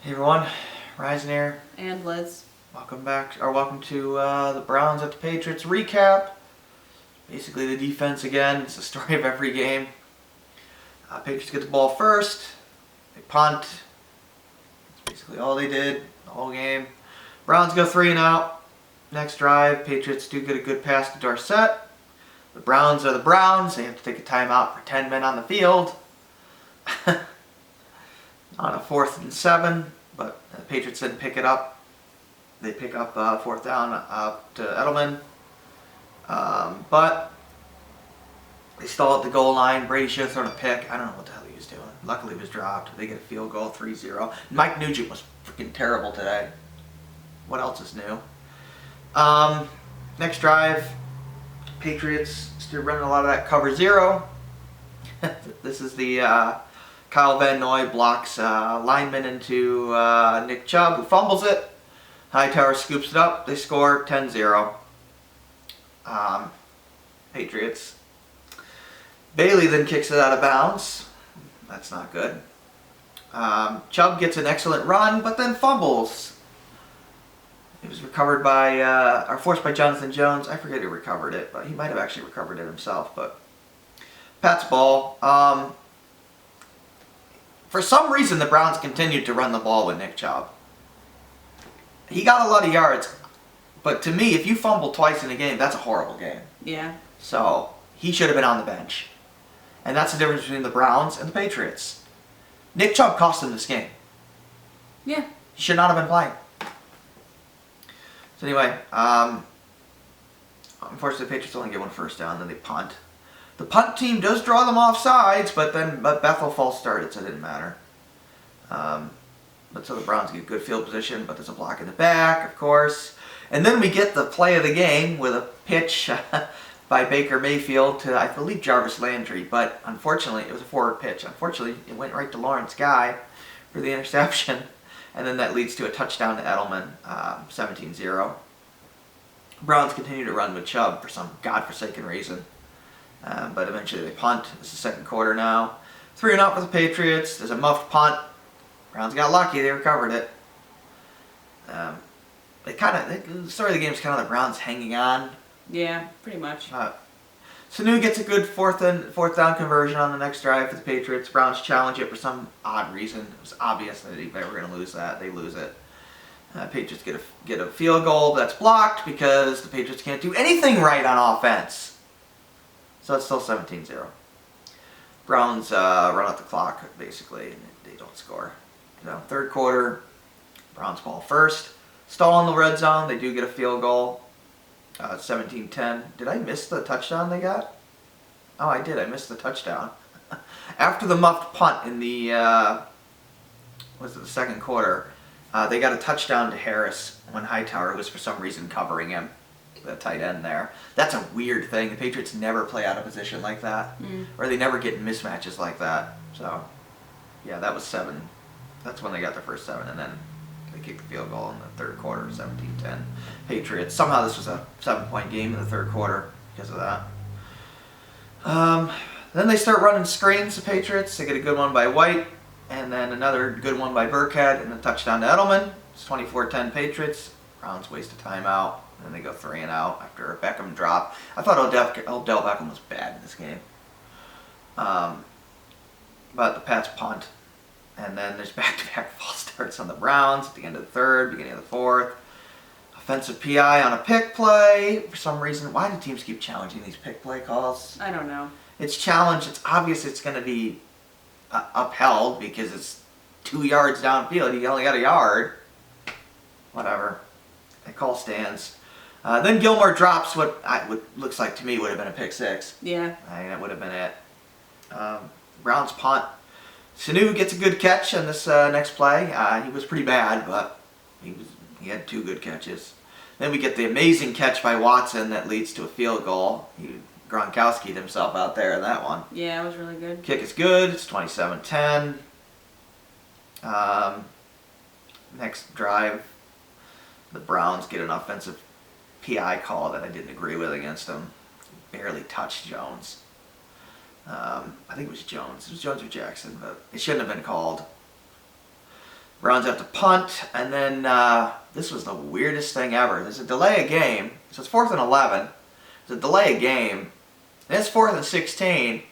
Hey everyone, Ryzen here. And Liz. Welcome to the Browns at the Patriots recap. Basically the defense again, it's the story of every game. Patriots get the ball first, they punt. That's basically all they did the whole game. Browns go 3 and out. Next drive, Patriots do get a good pass to Dorsett. The Browns are the Browns, they have to take a timeout for 10 men on the field. On a 4th and 7, but the Patriots didn't pick it up. They pick up 4th down up to Edelman. But they stall at the goal line. Brady should have thrown a pick. I don't know what the hell he was doing. Luckily it was dropped. They get a field goal, 3-0. Mike Nugent was freaking terrible today. What else is new? Next drive, Patriots still running a lot of that cover 0. This is the Kyle Van Noy blocks lineman into Nick Chubb, who fumbles it. Hightower scoops it up. They score 10-0. Patriots. Bailey then kicks it out of bounds. That's not good. Chubb gets an excellent run, but then fumbles. It was recovered by, or forced by Jonathan Jones. I forget who recovered it, but he might have actually recovered it himself. But Pat's ball. For some reason, the Browns continued to run the ball with Nick Chubb. He got a lot of yards, but to me, if you fumble twice in a game, that's a horrible game. Yeah. So he should have been on the bench. And that's the difference between the Browns and the Patriots. Nick Chubb cost them this game. Yeah. He should not have been playing. So anyway, unfortunately, the Patriots only get one first down, then they punt. The punt team does draw them off sides, but then Bethel false started, so it didn't matter. But so the Browns get good field position, but there's a block in the back, of course. And then we get the play of the game with a pitch by Baker Mayfield to, I believe, Jarvis Landry. But unfortunately, it was a forward pitch. Unfortunately, it went right to Lawrence Guy for the interception. And then that leads to a touchdown to Edelman, 17-0. Browns continue to run with Chubb for some godforsaken reason. But eventually they punt. It's the second quarter now. 3 and out for the Patriots. There's a muffed punt. Browns got lucky. They recovered it. The story of the game is kind of the Browns hanging on. Yeah, pretty much. Sanu gets a good fourth down conversion on the next drive for the Patriots. Browns challenge it for some odd reason. It was obvious that they were going to lose that. They lose it. Patriots get a field goal that's blocked because the Patriots can't do anything right on offense. So it's still 17-0. Browns run out the clock, basically, and they don't score. Third quarter, Browns ball first. Stall in the red zone. They do get a field goal. 17-10. Did I miss the touchdown they got? Oh, I did. I missed the touchdown. After the muffed punt in the second quarter, they got a touchdown to Harris when Hightower was for some reason covering him. The tight end there. That's a weird thing. The Patriots never play out of position like that. Or they never get in mismatches like that. So, yeah, that was 7. That's when they got their first 7, and then they kicked the field goal in the third quarter, 17-10. Patriots. Somehow this was a 7-point game in the third quarter because of that. Then they start running screens, the Patriots. They get a good one by White, and then another good one by Burkhead, and a touchdown to Edelman. It's 24-10 Patriots. Browns waste a timeout. And they go 3 and out after a Beckham drop. I thought Odell Beckham was bad in this game. But the Pats punt. And then there's back-to-back false starts on the Browns at the end of the third, beginning of the fourth. Offensive PI on a pick play. For some reason, why do teams keep challenging these pick play calls? I don't know. It's challenged. It's obvious it's going to be upheld because it's 2 yards downfield. You only got a yard. Whatever. That call stands. Then Gilmore drops what looks like to me would have been a pick 6. Yeah. That would have been it. Browns punt. Sanu gets a good catch on this next play. He was pretty bad, but he had 2 good catches. Then we get the amazing catch by Watson that leads to a field goal. Gronkowski'd himself out there in that one. Yeah, it was really good. Kick is good. It's 27-10. Next drive, the Browns get an offensive PI call that I didn't agree with against them. Barely touched Jones. I think it was Jones. It was Jones or Jackson, but it shouldn't have been called. Browns have to punt, and then this was the weirdest thing ever. There's a delay of game, so it's 4th and 11. There's a delay of game, and it's 4th and 16.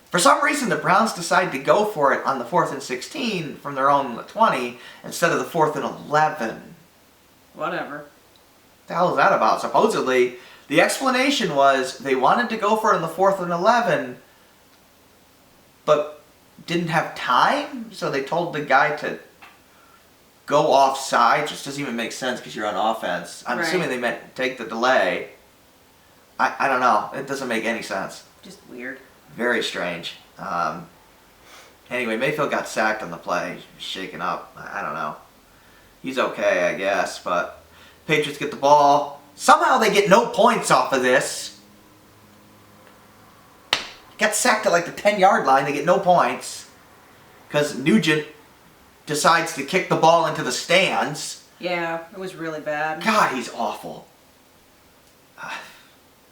For some reason, the Browns decide to go for it on the 4th and 16 from their own 20 instead of the 4th and 11. Whatever. What the hell is that about? Supposedly, the explanation was they wanted to go for it on the 4th and 11, but didn't have time, so they told the guy to go offside. Just doesn't even make sense because you're on offense. I'm assuming they meant take the delay. I don't know. It doesn't make any sense. Just weird. Very strange. Anyway, Mayfield got sacked on the play. Shaken up. I don't know. He's okay, I guess, but Patriots get the ball. Somehow they get no points off of this. Got sacked at like the 10-yard line. They get no points because Nugent decides to kick the ball into the stands. Yeah, it was really bad. God, he's awful.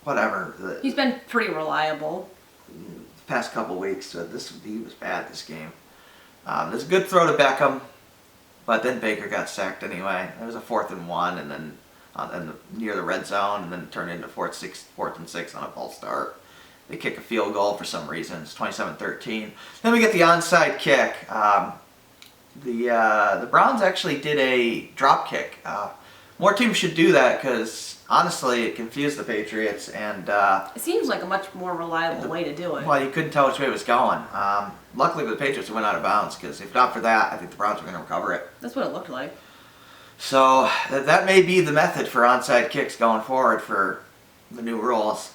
Whatever. He's been pretty reliable. The past couple weeks, he was bad this game. There's a good throw to Beckham, but then Baker got sacked anyway. It was a 4th and 1, and then near the red zone, and then it turned into 4th and 6 on a false start. They kick a field goal for some reason. It's 27-13. Then we get the onside kick. The Browns actually did a drop kick. More teams should do that because honestly, it confused the Patriots, and it seems like a much more reliable way to do it. Well, you couldn't tell which way it was going. Luckily for the Patriots, it went out of bounds because if not for that, I think the Browns were going to recover it. That's what it looked like. So that may be the method for onside kicks going forward for the new rules.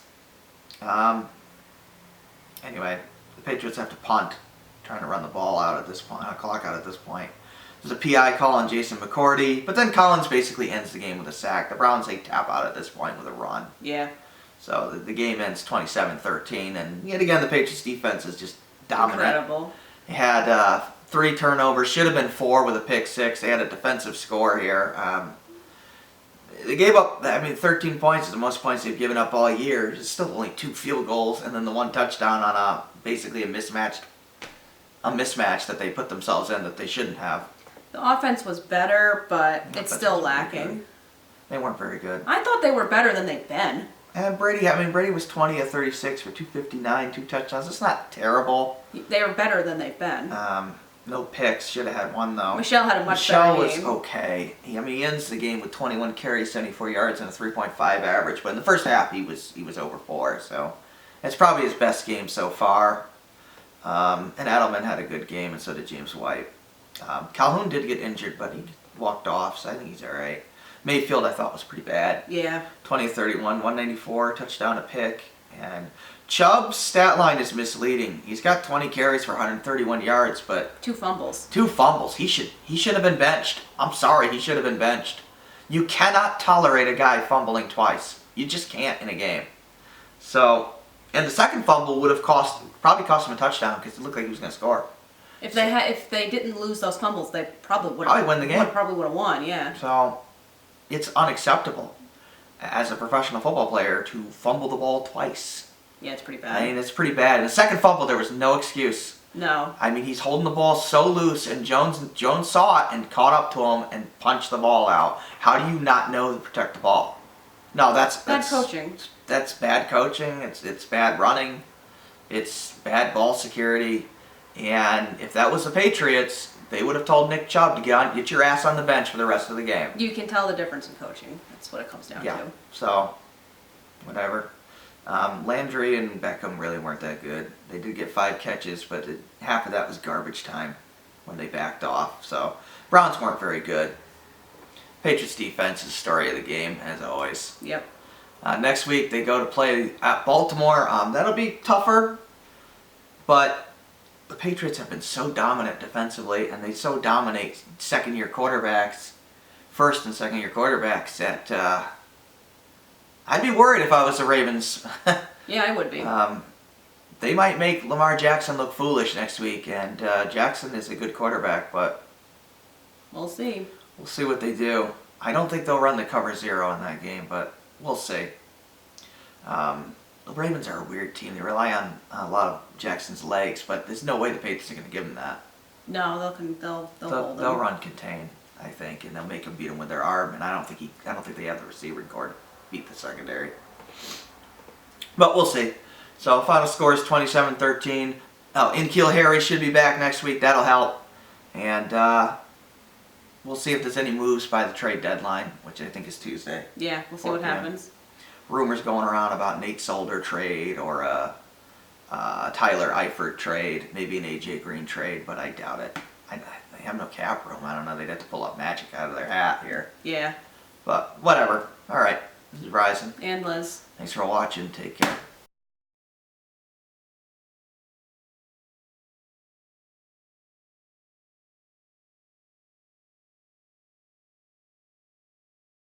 Anyway, the Patriots have to punt, trying to run the ball out at this point, clock out at this point. There's a PI call on Jason McCourty, but then Collins basically ends the game with a sack. The Browns, they tap out at this point with a run. Yeah. So the game ends 27-13, and yet again, the Patriots defense is just dominant. Incredible. They had 3 turnovers, should have been 4 with a pick 6. They had a defensive score here. They gave up, 13 points is the most points they've given up all year. It's still only 2 field goals, and then the 1 touchdown on basically a mismatch that they put themselves in that they shouldn't have. The offense was better, but it's still lacking. They weren't very good. I thought they were better than they've been. And Brady was 20 of 36 for 259, 2 touchdowns. It's not terrible. They were better than they've been. No picks. Should have had 1 though. Michelle had a much better game. Michelle was okay. He ends the game with 21 carries, 74 yards, and a 3.5 average. But in the first half, he was over 4. So it's probably his best game so far. And Edelman had a good game, and so did James White. Calhoun did get injured, but he walked off, so I think he's all right. Mayfield, I thought, was pretty bad. Yeah. 20-31, 194, touchdown, a pick. And Chubb's stat line is misleading. He's got 20 carries for 131 yards, but 2 fumbles. 2 fumbles. He should have been benched. I'm sorry, he should have been benched. You cannot tolerate a guy fumbling twice. You just can't in a game. So, and the second fumble would have probably cost him a touchdown because it looked like he was going to score. If they didn't lose those fumbles, they probably would win the game. Probably would have won. Yeah. So, it's unacceptable as a professional football player to fumble the ball twice. Yeah, it's pretty bad. It's pretty bad. In the second fumble, there was no excuse. No. He's holding the ball so loose, and Jones saw it and caught up to him and punched the ball out. How do you not know to protect the ball? No, that's bad coaching. That's bad coaching. It's bad running. It's bad ball security. And if that was the Patriots, they would have told Nick Chubb to get your ass on the bench for the rest of the game. You can tell the difference in coaching. That's what it comes down to. So, whatever. Landry and Beckham really weren't that good. They did get 5 catches, but half of that was garbage time when they backed off. So, Browns weren't very good. Patriots defense is the story of the game, as always. Yep. Next week, they go to play at Baltimore. That'll be tougher, but the Patriots have been so dominant defensively, and they so dominate first and second-year quarterbacks, that I'd be worried if I was the Ravens. Yeah, I would be. They might make Lamar Jackson look foolish next week, and Jackson is a good quarterback, but we'll see. We'll see what they do. I don't think they'll run the cover 0 in that game, but we'll see. The Ravens are a weird team. They rely on a lot of Jackson's legs, but there's no way the Patriots are going to give him that. No, they'll hold They'll him. run contain, I think, and they'll make him beat him with their arm. And I don't think they have the receiving core to beat the secondary. But we'll see. So final score is 27-13. Oh, Inkiel Harry should be back next week. That'll help. And we'll see if there's any moves by the trade deadline, which I think is Tuesday. Yeah, we'll see 4 what p.m. happens. Rumors going around about Nate Solder trade or a Tyler Eifert trade, maybe an AJ Green trade, but I doubt it. They have no cap room. I don't know. They'd have to pull up Magic out of their hat here. Yeah. But whatever. All right. This is Ryzen. And Liz. Thanks for watching. Take care.